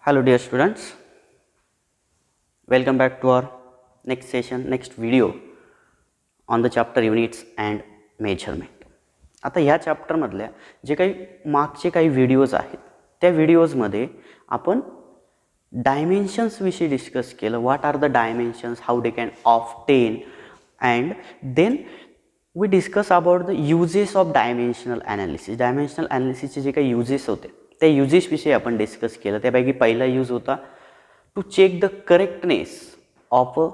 Hello dear students, welcome back to our next session, next video on the chapter units and measurement. आता ह्या chapter मधल्या जे काही मागचे काही व्हिडिओज आहेत त्या व्हिडिओज मध्ये आपण डायमेन्शन्स विषयी डिस्कस केलं. What are the dimensions, how they can obtain, and then we discuss about the uses of dimensional analysis. Dimensional ॲनालिसिसचे जे काही युजेस होते त्या युजेसविषयी आपण डिस्कस केलं. त्यापैकी पहिला यूज होता to check the correctness of a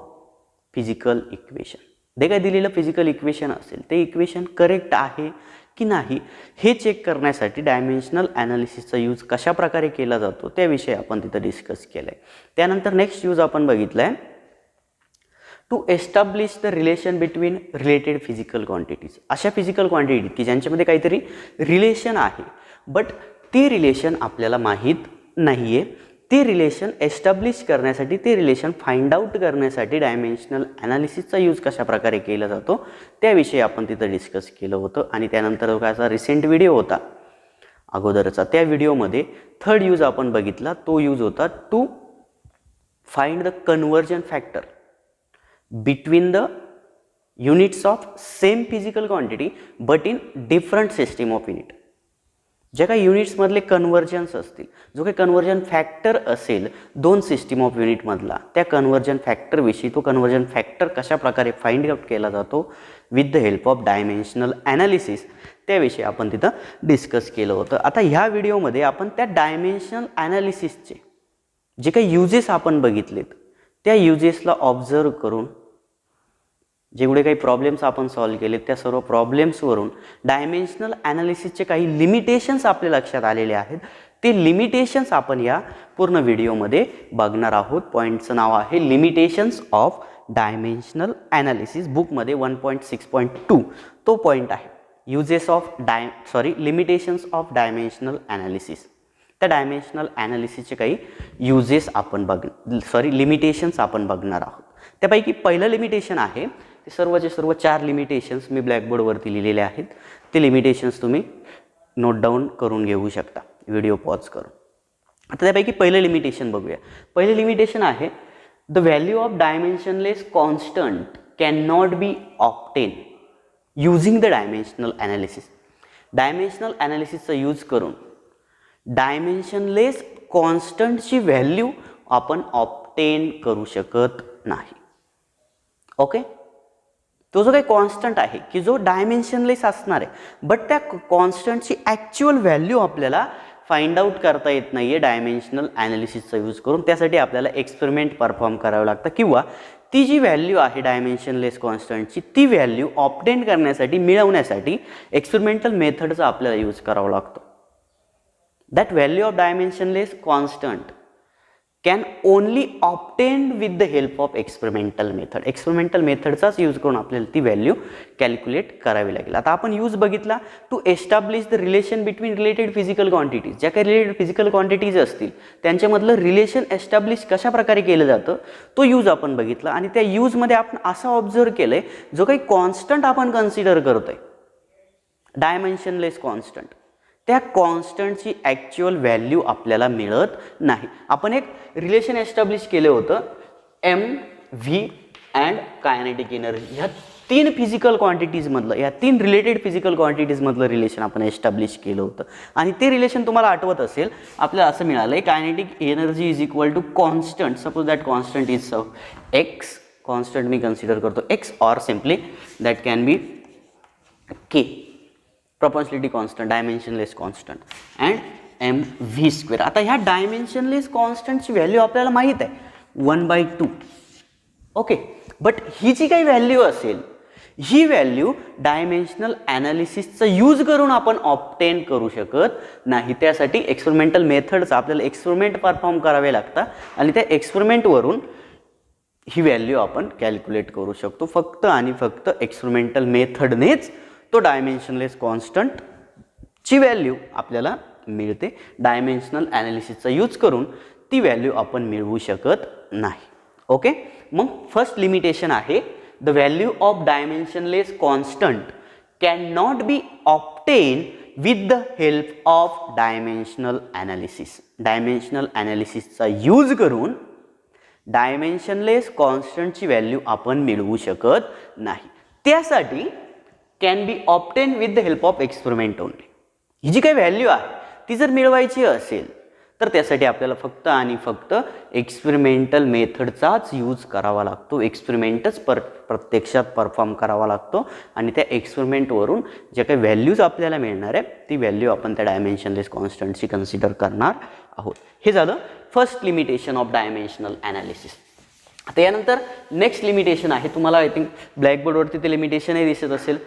physical equation. जे काय दिलेलं फिजिकल इक्वेशन असेल ते इक्वेशन करेक्ट आहे की नाही हे चेक करण्यासाठी डायमेन्शनल ॲनालिसिसचा यूज कशा प्रकारे केला जातो त्याविषयी आपण तिथं डिस्कस केलं आहे. त्यानंतर नेक्स्ट यूज आपण बघितलं आहे to establish the relation between related physical quantities. अशा फिजिकल क्वांटिटी की ज्यांच्यामध्ये काहीतरी रिलेशन आहे बट ती रिलेशन आपल्याला माहीत नाही आहे. ते रिलेशन एस्टॅब्लिश करण्यासाठी, ते रिलेशन फाइंड आउट करण्यासाठी डायमेन्शनल ॲनालिसिसचा यूज कशा प्रकारे केला जातो त्याविषयी आपण तिथं डिस्कस केलं होतं. आणि त्यानंतर काय रिसेंट व्हिडिओ होता अगोदरचा, त्या व्हिडिओमध्ये थर्ड यूज आपण बघितला. तो यूज होता to find the conversion factor between the units of same physical quantity but in different system of unit. जे काही युनिट्समधले कन्वर्जन्स असतील, जो काही कन्वर्जन फॅक्टर असेल दोन सिस्टीम ऑफ युनिटमधला, त्या कन्वर्जन फॅक्टरविषयी, तो कन्वर्जन फॅक्टर कशा प्रकारे फाइंड आउट केला जातो with the help of dimensional analysis त्याविषयी आपण तिथं डिस्कस केलं होतं. आता ह्या व्हिडिओमध्ये आपण त्या डायमेन्शनल ॲनालिसिसचे जे काही युजेस आपण बघितलेत त्या युजेसला ऑब्झर्व करून जेवढे काही प्रॉब्लेम्स आपण सॉल्व्ह केले त्या सर्व प्रॉब्लेम्सवरून डायमेन्शनल ॲनालिसिसचे काही लिमिटेशन्स आपल्या लक्षात आलेले आहेत. ते लिमिटेशन्स आपण या पूर्ण व्हिडिओमध्ये बघणार आहोत. पॉईंटचं नाव आहे लिमिटेशन्स ऑफ डायमेन्शनल ॲनालिसिस. बुकमध्ये 1.6.2 तो पॉईंट आहे. Uses of limitations of dimensional analysis. त्या डायमेन्शनल ॲनालिसिसचे काही युजेस आपण लिमिटेशन्स आपण बघणार आहोत. त्यापैकी पहिलं लिमिटेशन आहे, ते सर्वचे सर्व 4 लिमिटेशन्स मी ब्लॅकबोर्डवरती लिहिलेले आहेत. ते लिमिटेशन्स तुम्ही नोट डाऊन करून घेऊ शकता व्हिडिओ पॉज करून. आता त्यापैकी पहिलं लिमिटेशन बघूया. पहिलं लिमिटेशन आहे the value of dimensionless constant can not be obtain using the dimensional analysis. Dimensional ॲनालिसिसचा यूज करून डायमेन्शनलेस कॉन्स्टंटची व्हॅल्यू आपण ऑब्टेन करू शकत नाही. ओके, तो जो काही कॉन्स्टंट आहे की जो डायमेन्शनलेस असणार आहे बट त्या कॉन्स्टंटची ॲक्च्युअल व्हॅल्यू आपल्याला फाइंड आउट करता येत नाही आहे डायमेन्शनल ॲनालिसिसचा यूज करून. त्यासाठी आपल्याला एक्सपेरिमेंट परफॉर्म करावं लागतं किंवा ती जी व्हॅल्यू आहे डायमेन्शनलेस कॉन्स्टंटची ती व्हॅल्यू ऑब्टेन करण्यासाठी, मिळवण्यासाठी एक्सपेरिमेंटल मेथडचा आपल्याला यूज करावा लागतो. That value of dimensionless constant can only obtain with the help of experimental method. Experimental मेथडचाच यूज करून आपल्याला ती व्हॅल्यू कॅल्क्युलेट करावी लागेल. आता आपण यूज बघितला to establish the relation between related physical quantities. ज्या काही रिलेटेड फिजिकल क्वांटिटीज असतील त्यांच्यामधलं रिलेशन एस्टॅब्लिश कशा प्रकारे केलं जातं तो यूज आपण बघितला. आणि त्या यूजमध्ये आपण असं ऑब्झर्व केलंय जो काही कॉन्स्टंट आपण कन्सिडर करतोय डायमेन्शनलेस कॉन्स्टंट, त्या कॉन्स्टंटची ॲक्च्युअल व्हॅल्यू आपल्याला मिळत नाही. आपण एक रिलेशन एस्टॅब्लिश केलं होतं M V and kinetic energy. ह्या 3 फिजिकल क्वांटिटीजमधलं, या 3 रिलेटेड फिजिकल क्वांटिटीजमधलं रिलेशन आपण एस्टॅब्लिश केलं होतं. आणि ते रिलेशन तुम्हाला आठवत असेल, आपल्याला असं मिळालं आहे kinetic energy is equal to constant. Suppose that constant is x. Constant मी कन्सिडर करतो एक्स, और simply that can be k, propensity constant, dimensionless constant, and mv². आता ह्या डायमेन्शनलेस कॉन्स्टंटची व्हॅल्यू आपल्याला माहीत आहे 1/2. ओके, बट ही जी काही व्हॅल्यू असेल ही व्हॅल्यू डायमेन्शनल ॲनालिसिसचा यूज करून आपण ऑब्टेन करू शकत नाही. त्यासाठी एक्सपेरिमेंटल मेथडचा आपल्याला एक्सपेरिमेंट परफॉर्म करावे लागतात आणि त्या एक्सपेरिमेंटवरून ही व्हॅल्यू आपण कॅल्क्युलेट करू शकतो. फक्त आणि फक्त एक्सपेरिमेंटल मेथडनेच तो डायमेन्शनलेस कॉन्स्टंटची व्हॅल्यू आपल्याला मिळते. डायमेन्शनल ॲनालिसिसचा यूज करून ती व्हॅल्यू आपण मिळवू शकत नाही. ओके, मग फर्स्ट लिमिटेशन आहे the value of dimensionless constant can not be obtain with the help of dimensional analysis. Dimensional ॲनालिसिसचा यूज करून डायमेन्शनलेस कॉन्स्टंटची व्हॅल्यू आपण मिळवू शकत नाही. त्यासाठी can be obtain with the help of experiment only. ही जी काही व्हॅल्यू आहे ती जर मिळवायची असेल तर त्यासाठी आपल्याला फक्त आणि फक्त एक्सपेरिमेंटल मेथडचाच यूज करावा लागतो. एक्सपेरिमेंटच प्रत्यक्षात परफॉर्म करावा लागतो आणि त्या एक्सपेरिमेंटवरून ज्या काही व्हॅल्यूज आपल्याला मिळणार आहे ती व्हॅल्यू आपण त्या डायमेन्शनलेस कॉन्स्टंटची कन्सिडर करणार आहोत. हे झालं first limitation of dimensional analysis. आता यानंतर नेक्स्ट लिमिटेशन आहे, तुम्हाला आय थिंक ब्लॅकबोर्डवरती ते लिमिटेशनही दिसत असेल.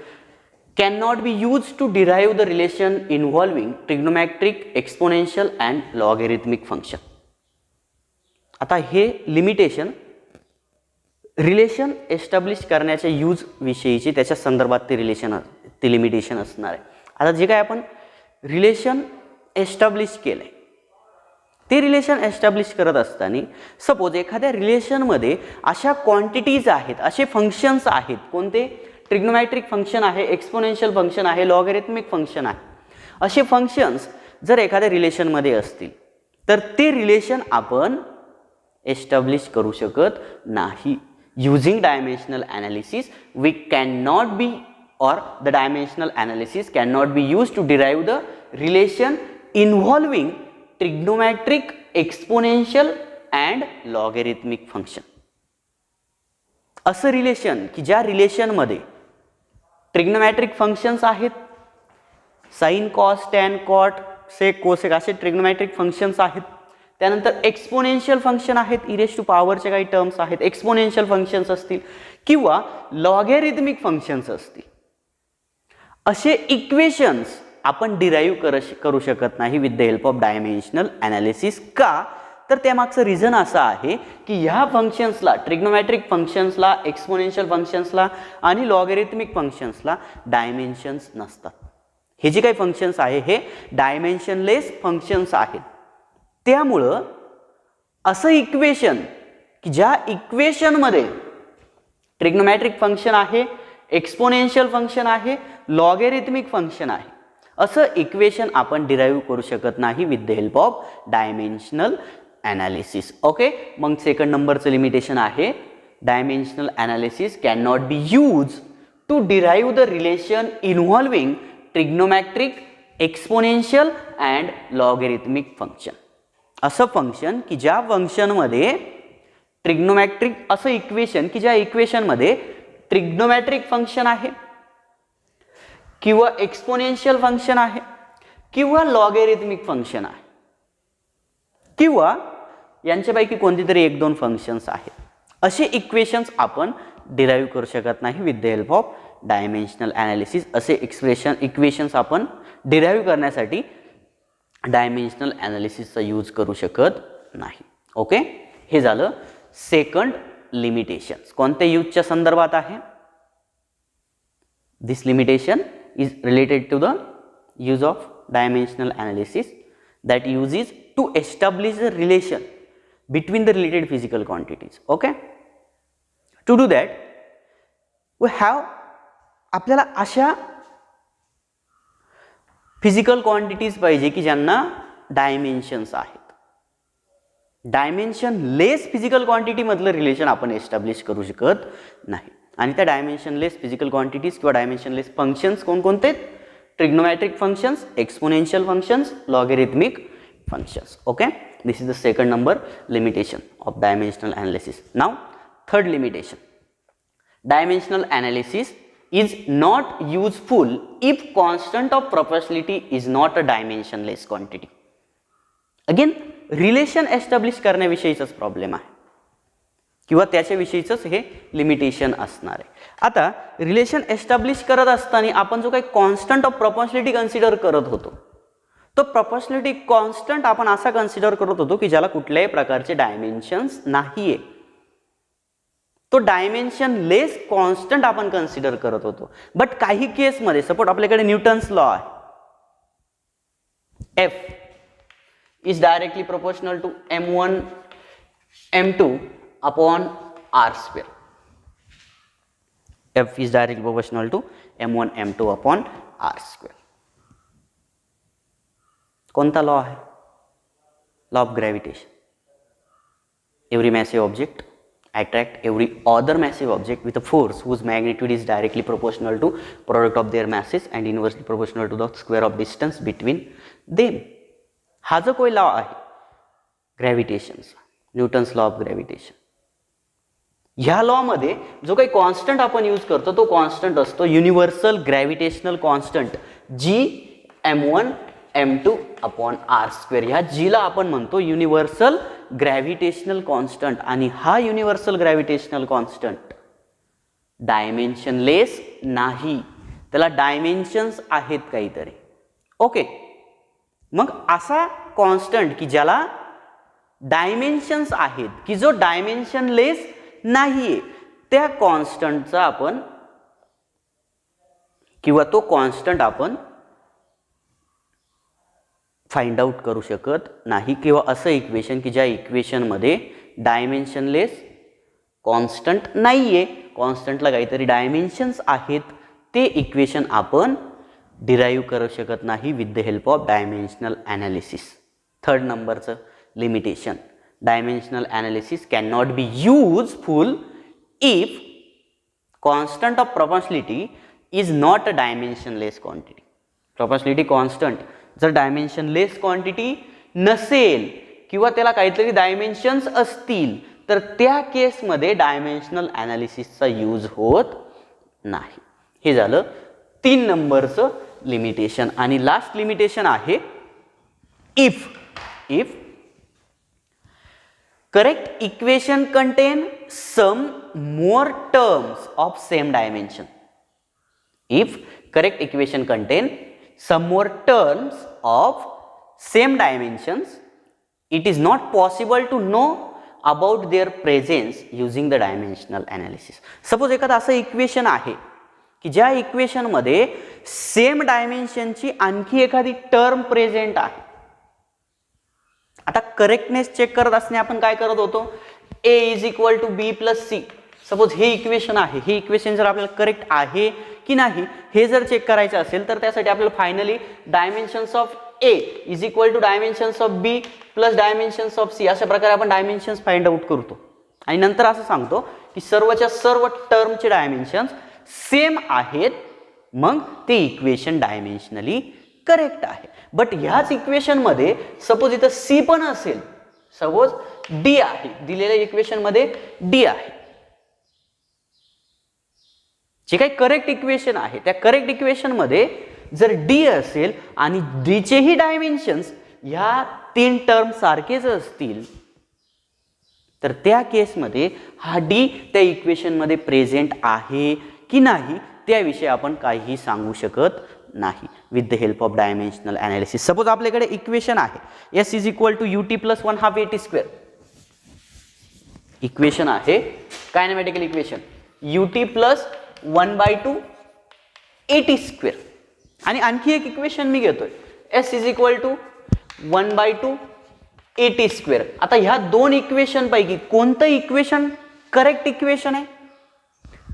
cannot be used to derive the relation involving trigonometric, exponential and logarithmic function. आता हे लिमिटेशन रिलेशन एस्टॅब्लिश करण्याच्या यूज विषयीची त्याच्या संदर्भात ते लिमिटेशन असणार आहे. आता जे काय आपण रिलेशन एस्टॅब्लिश केलं आहे ते रिलेशन एस्टॅब्लिश करत असताना सपोज एखाद्या रिलेशनमध्ये अशा क्वांटिटीज आहेत, असे फंक्शन्स आहेत, कोणते ट्रिग्नोमॅट्रिक फंक्शन आहे, एक्सपोनेन्शियल फंक्शन आहे, लॉगॅरिथमिक फंक्शन आहे. असे फंक्शन्स जर एखाद्या रिलेशनमध्ये असतील तर ते रिलेशन आपण एस्टॅब्लिश करू शकत नाही. Using dimensional analysis we can not be or the dimensional analysis cannot be used to derive the relation involving trigonometric, exponential and logarithmic function. असं रिलेशन की ज्या रिलेशनमध्ये ट्रिग्नोमॅट्रिक फंक्शन्स आहेत, sine cos tan cot sec cosec असे trigonometric functions आहेत. त्यानंतर exponential function आहेत, e raise to पॉवरचे काही टर्म्स आहेत, एक्सपोनेन्शियल फंक्शन्स असतील किंवा लॉगॅरिथमिक फंक्शन्स असतील. असे इक्वेशन्स आपण डिराईव्ह करू शकत नाही with the help of dimensional analysis. का तर त्यामागचं रिझन असं आहे की ह्या फंक्शन्सला, ट्रिग्नोमॅट्रिक फंक्शन्सला, एक्सपोनेन्शियल फंक्शन्सला आणि लॉगॅरिथमिक फंक्शन्सला डायमेन्शन्स नसतात. हे जे काही फंक्शन्स आहे हे डायमेन्शनलेस फंक्शन्स आहेत. त्यामुळं असं इक्वेशन की ज्या इक्वेशनमध्ये ट्रिग्नोमॅट्रिक फंक्शन आहे, एक्सपोनेन्शियल फंक्शन आहे, लॉगॅरिथमिक फंक्शन आहे, असं इक्वेशन आपण डिराईव्ह करू शकत नाही with the help of dimensional analysis. Okay, मग सेकंड नंबरचं लिमिटेशन आहे dimensional analysis can not be use to derive the relation involving trigonometric, exponential and logarithmic function. असं फंक्शन की ज्या फंक्शनमध्ये ट्रिग्नोमॅट्रिक, असं इक्वेशन की ज्या इक्वेशनमध्ये ट्रिग्नोमॅट्रिक फंक्शन आहे किंवा एक्सपोनेन्शियल फंक्शन आहे किंवा लॉगॅरिथमिक फंक्शन आहे किंवा यांच्यापैकी कोणतीतरी एक दोन फंक्शन्स आहेत. असे इक्वेशन्स आपण डिराईव्ह करू शकत नाही with the help of dimensional analysis. असे इक्वेशन्स आपण डिराईव्ह करण्यासाठी डायमेन्शनल ॲनालिसिसचा यूज करू शकत नाही. ओके, हे झालं सेकंड लिमिटेशन्स. कोणत्या यूजच्या संदर्भात आहे? दिस limitation is related to the use of dimensional analysis that uses to establish the relation between the related physical quantities. Okay, to do that we have, आपल्याला अशा फिजिकल क्वांटिटीज पाहिजे की ज्यांना डायमेन्शन्स आहेत. Dimensionless physical quantity मधलं relation आपण establish करू शकत नाही. आणि त्या डायमेन्शनलेस फिजिकल क्वांटिटीज किंवा डायमेन्शनलेस फंक्शन्स कोणकोणते? Trigonometric functions, exponential functions, logarithmic functions. Okay, this is the second number limitation of dimensional analysis. Now third limitation, dimensional analysis is not useful if constant of proportionality is not a dimensionless quantity. Again relation establish करण्याविषयीचाच problem आहे किंवा त्याच्याविषयीचंच हे limitation असणार आहे. आता relation establish करत असताना आपण जो काही कॉन्स्टंट ऑफ प्रॉपोर्शनॅलिटी कन्सिडर करत होतो तो प्रॉपोर्शनॅलिटी कॉन्स्टंट आपण असा कन्सिडर करत होतो की ज्याला कुठल्याही प्रकारचे डायमेन्शन्स नाहीये. तो डायमेन्शन लेस कॉन्स्टंट आपण कन्सिडर करत होतो. बट काही केसमध्ये सपोज आपल्याकडे न्यूटन्स लॉ आहे, F is directly proportional to m1 m2 upon r square. F is directly proportional to m1 m2 upon r square. कोणता लॉ आहे? Law of gravitation. Every massive object attract every other massive object with a force whose magnitude is directly proportional to product of their masses and inversely proportional to the square of distance between them. हा जो कोई law आहे ग्रॅव्हिटेशनचा, Newton's law of gravitation, ह्या law मध्ये जो काही constant आपण use करतो तो कॉन्स्टंट असतो universal gravitational constant G m1 m2 upon r square. ह्या जीला आपण म्हणतो युनिव्हर्सल ग्रॅव्हिटेशनल कॉन्स्टंट. आणि हा युनिव्हर्सल ग्रॅव्हिटेशनल कॉन्स्टंट डायमेन्शनलेस नाही, त्याला डायमेन्शन्स आहेत काहीतरी. ओके, मग असा कॉन्स्टंट की ज्याला डायमेन्शन्स आहेत, की जो डायमेन्शनलेस नाहीये, त्या कॉन्स्टंटचा आपण किंवा तो कॉन्स्टंट आपण फाइंड आउट करू शकत नाही, किंवा असं इक्वेशन की ज्या इक्वेशनमध्ये डायमेन्शनलेस कॉन्स्टंट नाहीये, कॉन्स्टंटला काहीतरी डायमेन्शन्स आहेत, ते इक्वेशन आपण डिराईव्ह करू शकत नाही with the help of dimensional analysis. Third नंबरचं limitation, dimensional analysis can not be useful if constant of proportionality is not a dimensionless quantity. Proportionality constant जर डायमेन्शनलेस क्वांटिटी नसेल किंवा त्याला काहीतरी डायमेन्शन्स असतील तर त्या केसमध्ये डायमेन्शनल ॲनालिसिसचा यूज होत नाही. हे झालं 3 नंबरचं लिमिटेशन. आणि लास्ट लिमिटेशन आहे if correct equation contain some more terms of same dimension. If correct equation contain some more terms of same dimensions, it is not possible to know about their presence using the dimensional analysis. Suppose एखादं असं equation आहे की ज्या equation मध्ये same डायमेन्शनची आणखी एखादी term present आहे. आता करेक्टनेस चेक करत असणे आपण काय करत होतो, a is equal to b plus c. Suppose हे इक्वेशन आहे, हे इक्वेशन जर आपल्याला करेक्ट आहे की नाही हे जर चेक करायचं असेल तर त्यासाठी आपल्याला finally dimensions of a is equal to dimensions of b plus dimensions of c अशा प्रकारे आपण डायमेन्शन्स फाइंड आउट करतो. आणि नंतर असं सांगतो की सर्वच्या सर्व टर्मचे डायमेन्शन्स सेम आहेत, मग ते इक्वेशन डायमेन्शनली करेक्ट आहे. बट ह्याच इक्वेशनमध्ये सपोज इथं सी पण असेल, सपोज डी आहे, दिलेल्या इक्वेशनमध्ये डी आहे, जे काही करेक्ट इक्वेशन आहे त्या करेक्ट इक्वेशनमध्ये जर डी असेल आणि डीचेही डायमेन्शन्स ह्या 3 टर्म सारखेच असतील तर त्या केसमध्ये हा डी त्या इक्वेशनमध्ये प्रेझेंट आहे की नाही त्याविषयी आपण काहीही सांगू शकत नाही with the help of dimensional analysis. Suppose आपल्याकडे इक्वेशन आहे S is equal to U T plus 1/2 AT square. Equation आहे kinematical equation U T plus 1/2 AT square. आणि आणखी एक इक्वेशन मी घेतोय S is equal to 1/2 AT square. आता ह्या 2 इक्वेशन पैकी कोणतं इक्वेशन करेक्ट इक्वेशन आहे?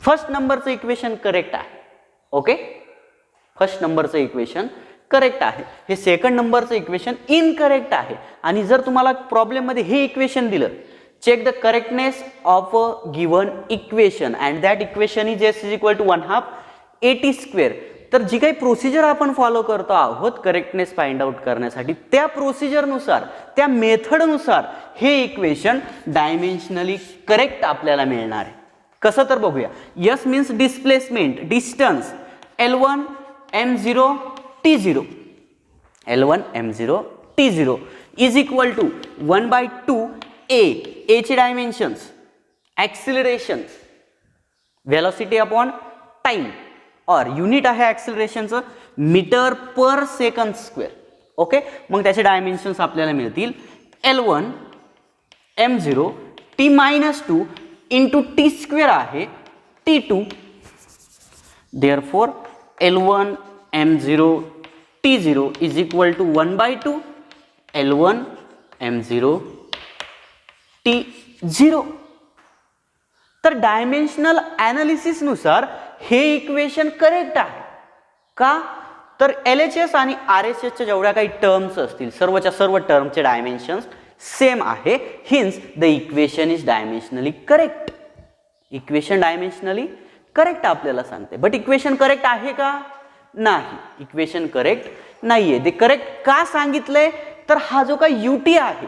फर्स्ट नंबरचं इक्वेशन करेक्ट आहे. ओके, फर्स्ट नंबरचं इक्वेशन करेक्ट आहे. हे सेकंड नंबरचं इक्वेशन इनकरेक्ट आहे. आणि जर तुम्हाला प्रॉब्लेम मध्ये हे इक्वेशन दिलं, check the correctness of a given equation and that equation is s is equal to 1/2 AT square. तर जी काही प्रोसिजर आपण फॉलो करतो आहोत करेक्टनेस फाइंड आउट करण्यासाठी त्या प्रोसिजरनुसार त्या मेथडनुसार हे इक्वेशन डायमेन्शनली करेक्ट आपल्याला मिळणार आहे. कसं तर बघूया. s means displacement distance L1 m0 t0 L1 m0 t0 is equal to 1/2 a चे dimensions acceleration velocity upon time और युनिट आहे ॲक्सिलरेशनचं मीटर पर सेकंड स्क्वेअर. ओके, मग त्याचे डायमेन्शन्स आपल्याला मिळतील L1 m0 t-2 into T square आहे t2. Therefore L1 m0 t0 इज equal to 1/2 L1 m0 t0. तर डायमेन्शनल ॲनालिसिस नुसार हे इक्वेशन करेक्ट आहे. का? तर LHS आणि RHSच्या जेवढ्या काही टर्म्स असतील सर्वच्या सर्व टर्मचे डायमेन्शन्स सेम आहे. Hence the equation is dimensionally correct. Equation dimensionally correct आपल्याला सांगते. बट इक्वेशन करेक्ट आहे का? नाही, इक्वेशन करेक्ट नाहीये. ते करेक्ट का सांगितलंय? तर हा जो काही UT आहे,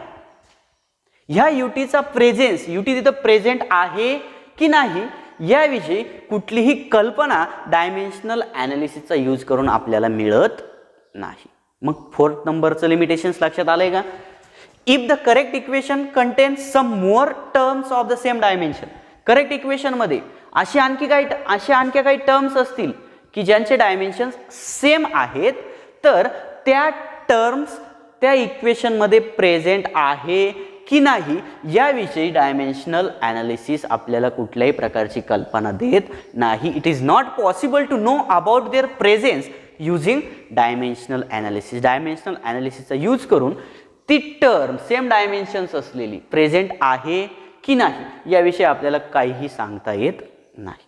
ह्या UTचा प्रेझेन्स, UT तिथं प्रेझेंट आहे की नाही याविषयी कुठलीही कल्पना डायमेन्शनल ॲनालिसिसचा यूज करून आपल्याला मिळत नाही. मग 4th नंबरचं लिमिटेशन्स लक्षात आलंय का? If the correct equation contains some more terms of the same dimension. Correct इक्वेशनमध्ये अशी आणखी काही टर्म्स असतील की ज्यांचे डायमेन्शन्स सेम आहेत, तर त्या टर्म्स त्या इक्वेशनमध्ये प्रेझेंट आहे की नाही याविषयी डायमेन्शनल ॲनालिसिस आपल्याला कुठल्याही प्रकारची कल्पना देत नाही. It is not possible to know about their presence using dimensional analysis. Dimensional ॲनालिसिसचा यूज करून ती टर्म सेम डायमेन्शन्स असलेली प्रेझेंट आहे की नाही याविषयी आपल्याला काहीही सांगता येत नाही.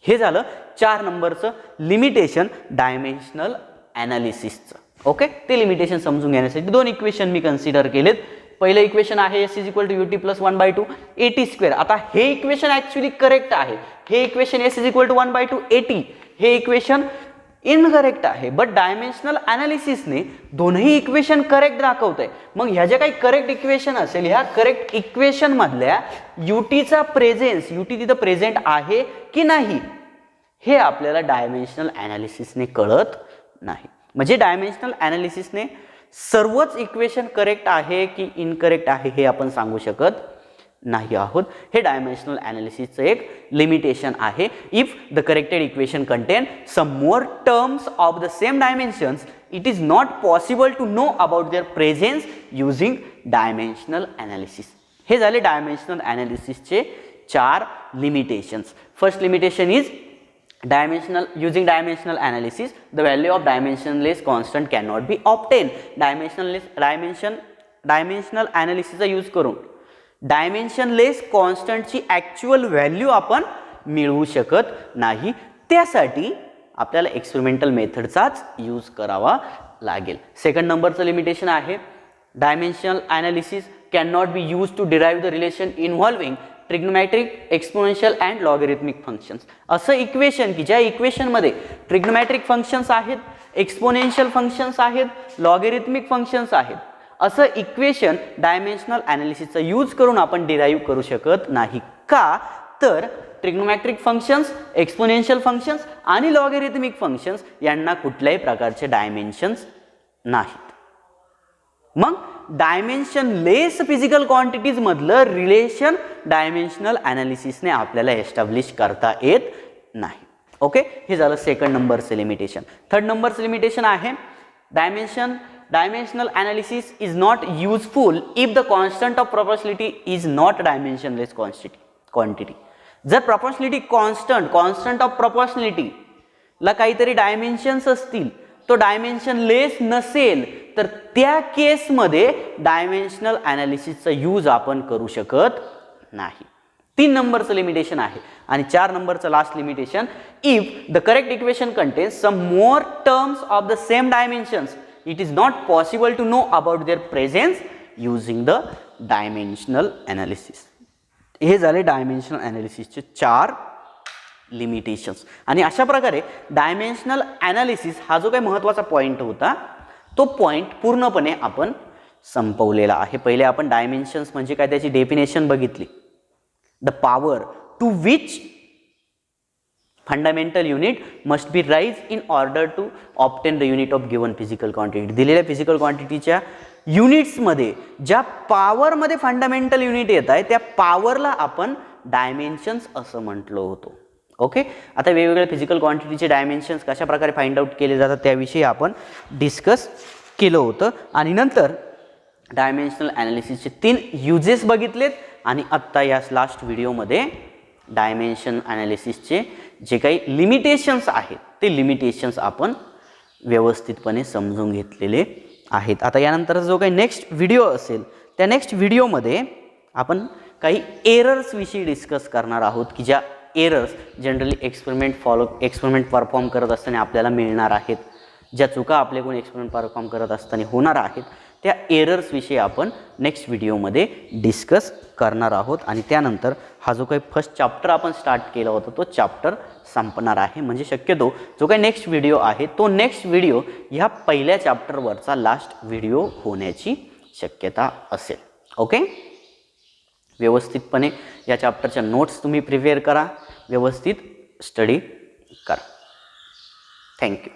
हे झालं 4 नंबरचं लिमिटेशन डायमेन्शनल ॲनालिसिसचं. ओके, ते लिमिटेशन समजून घेण्यासाठी 2 इक्वेशन मी कन्सिडर केलेत. पहिलं इक्वेशन आहे S = UT + 1/2 AT². आता हे इक्वेशन ॲक्च्युली करेक्ट आहे. हे इक्वेशन S = 1/2 AT हे इक्वेशन इनकरेक्ट आहे. बट डायमेन्शनल ॲनालिसिसने दोन्ही इक्वेशन करेक्ट दाखवतंय. मग ह्या ज्या काही करेक्ट इक्वेशन असेल, ह्या करेक्ट इक्वेशन मधल्या UTचा प्रेझेन्स, UT तिथं प्रेझेंट आहे की नाही हे आपल्याला डायमेन्शनल ॲनालिसिसने कळत नाही. म्हणजे डायमेन्शनल ॲनालिसिसने सर्वच इक्वेशन करेक्ट आहे की इनकरेक्ट आहे हे आपण सांगू शकत नाही आहोत. हे डायमेन्शनल ॲनालिसिसचं एक लिमिटेशन आहे. If the corrected equation contain some more terms of the same dimensions it is not possible to know about their presence using dimensional analysis. हे झाले डायमेन्शनल ॲनालिसिसचे 4 limitations. First limitation is using dimensional analysis the value of dimensionless constant cannot be obtained. dimensional analysis चा use करून dimensionless कॉन्स्टंटची actual value आपण मिळवू शकत नाही. त्यासाठी आपल्याला एक्सपेरिमेंटल मेथडचाच यूज करावा लागेल. सेकंड नंबरचं लिमिटेशन आहे dimensional analysis can not be use to derive the relation involving trigonometric, exponential and logarithmic functions. असं इक्वेशन की ज्या इक्वेशनमध्ये ट्रिग्नोमेट्रिक फंक्शन्स आहेत, एक्सपोनेन्शियल फंक्शन्स आहेत, लॉगरिथमिक फंक्शन्स आहेत, असं इक्वेशन डायमेन्शनल ॲनालिसिसचा यूज करून आपण डिराइव्ह करू शकत नाही. का? तर ट्रिग्नोमेट्रिक फंक्शन्स, एक्सपोनेन्शियल फंक्शन्स आणि लॉगरिथमिक फंक्शन्स यांना कुठल्याही प्रकारचे डायमेन्शन्स नाहीत. मग डायमेन्शनलेस फिजिकल क्वांटिटीज मधलं रिलेशन डायमेन्शनल ॲनालिसिसने आपल्याला एस्टॅब्लिश करता येत नाही. ओके, हे झालं सेकंड नंबरचं लिमिटेशन. थर्ड नंबरचं लिमिटेशन आहे dimensional analysis is not useful if the constant of proportionality is not dimensionless quantity. जर प्रोपोर्शनॅलिटी कॉन्स्टंट ऑफ प्रोपोर्शनॅलिटीला काहीतरी डायमेन्शन्स असतील, तो डायमेन्शनलेस नसेल, तर त्या केसमध्ये डायमेन्शनल ॲनालिसिसचा यूज आपण करू शकत नाही. 3 नंबरचं लिमिटेशन आहे. आणि 4 नंबरचं last limitation, if the correct equation contains some more terms of the same dimensions it is not possible to know about their presence using the dimensional analysis. हे झाले डायमेन्शनल ॲनालिसिसचे 4 लिमिटेशन्स. आणि अशा प्रकारे डायमेन्शनल ॲनालिसिस हा जो काही महत्त्वाचा पॉईंट होता तो पॉईंट पूर्णपणे आपण संपवलेला आहे. पहिले आपण डायमेन्शन्स म्हणजे काय त्याची डेफिनेशन बघितली. The power to which fundamental unit must be raise in order to obtain the unit of given physical quantity. दिलेल्या फिजिकल क्वांटिटीच्या युनिट्समध्ये ज्या पॉवरमध्ये फंडामेंटल युनिट येत आहे त्या पॉवरला आपण डायमेन्शन्स असं म्हटलं होतं. ओके, आता वेगवेगळ्या फिजिकल क्वांटिटीचे डायमेन्शन्स कशा प्रकारे फाइंड आउट केले जातात त्याविषयी आपण डिस्कस केलं होतं. आणि नंतर डायमेन्शनल ॲनालिसिसचे 3 युजेस बघितलेत. आणि आत्ता या लास्ट व्हिडिओमध्ये डायमेन्शन ॲनालिसिसचे जे काही लिमिटेशन्स आहेत ते लिमिटेशन्स आपण व्यवस्थितपणे समजून घेतलेले आहेत. आता यानंतर जो काही नेक्स्ट व्हिडिओ असेल त्या नेक्स्ट व्हिडिओमध्ये आपण काही एरर्सविषयी डिस्कस करणार आहोत की ज्या एरर्स जनरली एक्सपेरिमेंट परफॉर्म करत असताना आपल्याला मिळणार आहेत. ज्या चुका आपल्याकडून एक्सपेरिमेंट परफॉर्म करत असताना होणार आहेत त्या एरर्सविषयी आपण नेक्स्ट व्हिडिओमध्ये डिस्कस करणार आहोत. आणि त्यानंतर हा जो काही फर्स्ट चॅप्टर आपण स्टार्ट केला होता तो चॅप्टर संपणार आहे. म्हणजे शक्यतो जो काही नेक्स्ट व्हिडिओ आहे तो नेक्स्ट व्हिडिओ ह्या पहिल्या चॅप्टरवरचा लास्ट व्हिडिओ होण्याची शक्यता असेल. ओके, व्यवस्थितपणे या चॅप्टरच्या नोट्स तुम्ही प्रिपेअर करा, व्यवस्थित स्टडी करा. थँक्यू.